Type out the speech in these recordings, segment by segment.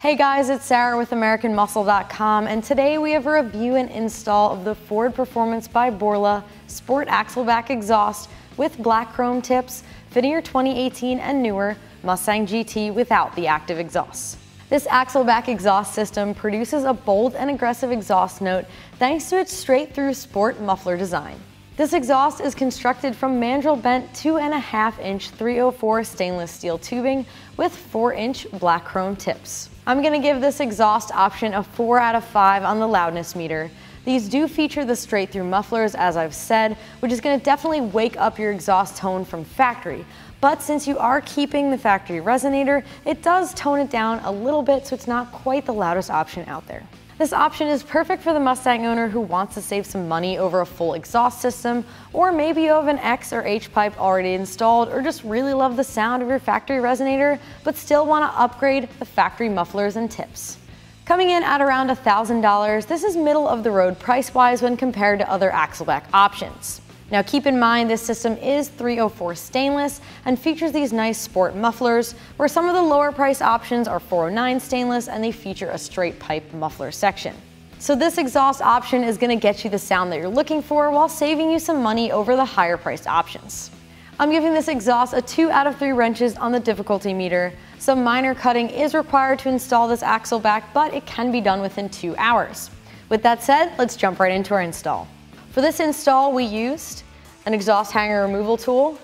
Hey guys, it's Sarah with AmericanMuscle.com, and today we have a review and install of the Ford Performance by Borla Sport Axleback Exhaust with black chrome tips, fitting your 2018 and newer Mustang GT without the active exhaust. This Axleback exhaust system produces a bold and aggressive exhaust note thanks to its straight-through sport muffler design. This exhaust is constructed from mandrel-bent 2.5-inch 304 stainless steel tubing with 4-inch black chrome tips. I'm going to give this exhaust option a 4 out of 5 on the loudness meter. These do feature the straight-through mufflers, as I've said, which is going to definitely wake up your exhaust tone from factory. But since you are keeping the factory resonator, it does tone it down a little bit, so it's not quite the loudest option out there. This option is perfect for the Mustang owner who wants to save some money over a full exhaust system, or maybe you have an X or H pipe already installed, or just really love the sound of your factory resonator, but still want to upgrade the factory mufflers and tips. Coming in at around $1,000, this is middle of the road price-wise when compared to other Axleback options. Now keep in mind this system is 304 stainless and features these nice sport mufflers, where some of the lower price options are 409 stainless and they feature a straight pipe muffler section. So this exhaust option is going to get you the sound that you're looking for while saving you some money over the higher priced options. I'm giving this exhaust a 2 out of 3 wrenches on the difficulty meter. Some minor cutting is required to install this Axleback, but it can be done within 2 hours. With that said, let's jump right into our install. For this install, we used an exhaust hanger removal tool,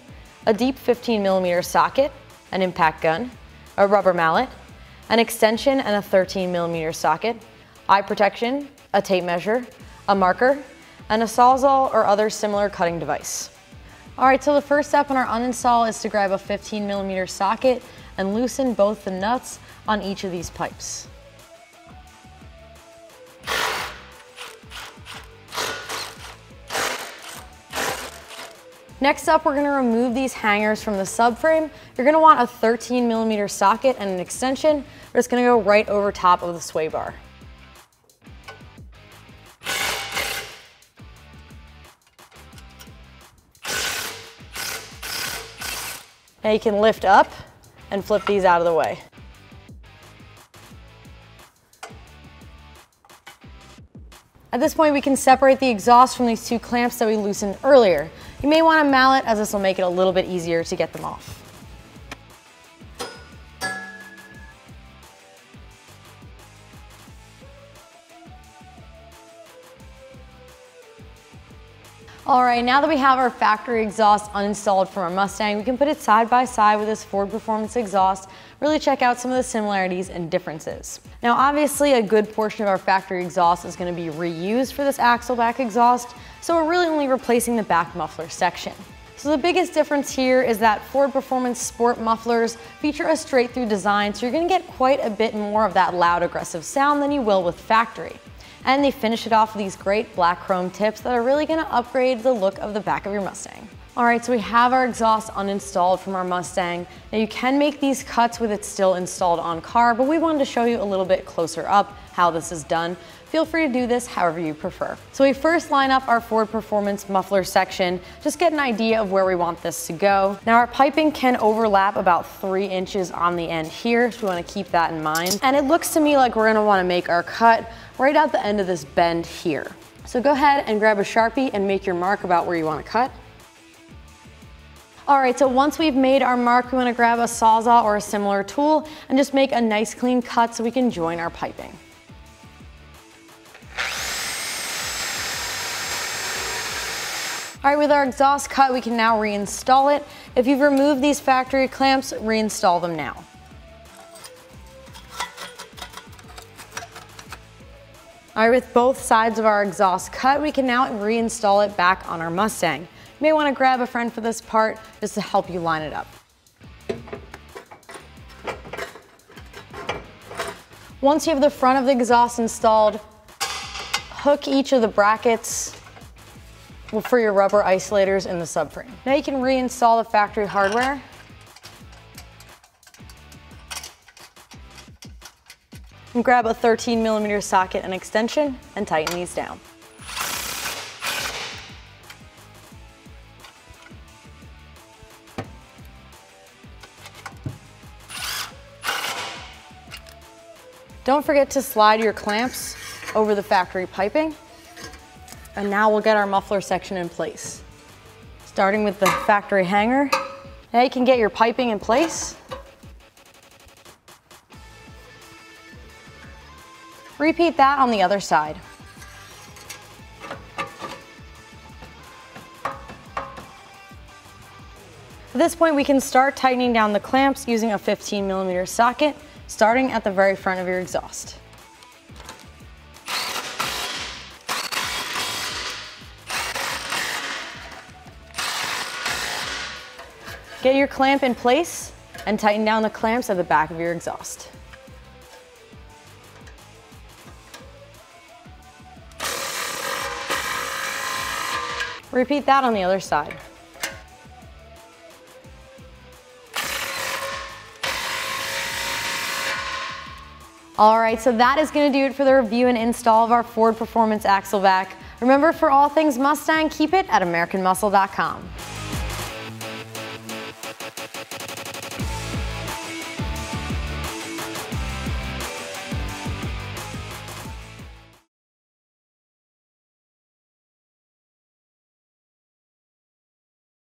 a deep 15mm socket, an impact gun, a rubber mallet, an extension and a 13mm socket, eye protection, a tape measure, a marker, and a sawzall or other similar cutting device. Alright, so the first step in our uninstall is to grab a 15mm socket and loosen both the nuts on each of these pipes. Next up, we're going to remove these hangers from the subframe. You're going to want a 13mm socket and an extension. We're just going to go right over top of the sway bar. Now you can lift up and flip these out of the way. At this point, we can separate the exhaust from these two clamps that we loosened earlier. You may want a mallet, as this will make it a little bit easier to get them off. Alright, now that we have our factory exhaust uninstalled from our Mustang, we can put it side by side with this Ford Performance exhaust, really check out some of the similarities and differences. Now obviously a good portion of our factory exhaust is going to be reused for this Axleback exhaust, so we're really only replacing the back muffler section. So the biggest difference here is that Ford Performance Sport mufflers feature a straight through design, so you're going to get quite a bit more of that loud aggressive sound than you will with factory. And they finish it off with these great black chrome tips that are really going to upgrade the look of the back of your Mustang. Alright, so we have our exhaust uninstalled from our Mustang. Now you can make these cuts with it still installed on car, but we wanted to show you a little bit closer up how this is done. Feel free to do this however you prefer. So we first line up our Ford Performance muffler section, just get an idea of where we want this to go. Now our piping can overlap about 3 inches on the end here, so we want to keep that in mind. And it looks to me like we're going to want to make our cut right at the end of this bend here. So go ahead and grab a Sharpie and make your mark about where you want to cut. Alright, so once we've made our mark, we want to grab a sawzall or a similar tool and just make a nice clean cut so we can join our piping. Alright, with our exhaust cut, we can now reinstall it. If you've removed these factory clamps, reinstall them now. Alright, with both sides of our exhaust cut, we can now reinstall it back on our Mustang. You may want to grab a friend for this part just to help you line it up. Once you have the front of the exhaust installed, hook each of the brackets for your rubber isolators in the subframe. Now you can reinstall the factory hardware. And grab a 13mm socket and extension and tighten these down. Don't forget to slide your clamps over the factory piping. And now we'll get our muffler section in place. Starting with the factory hanger. Now you can get your piping in place. Repeat that on the other side. At this point, we can start tightening down the clamps using a 15mm socket, starting at the very front of your exhaust. Get your clamp in place and tighten down the clamps at the back of your exhaust. Repeat that on the other side. All right, so that is going to do it for the review and install of our Ford Performance Axleback. Remember, for all things Mustang, keep it at AmericanMuscle.com.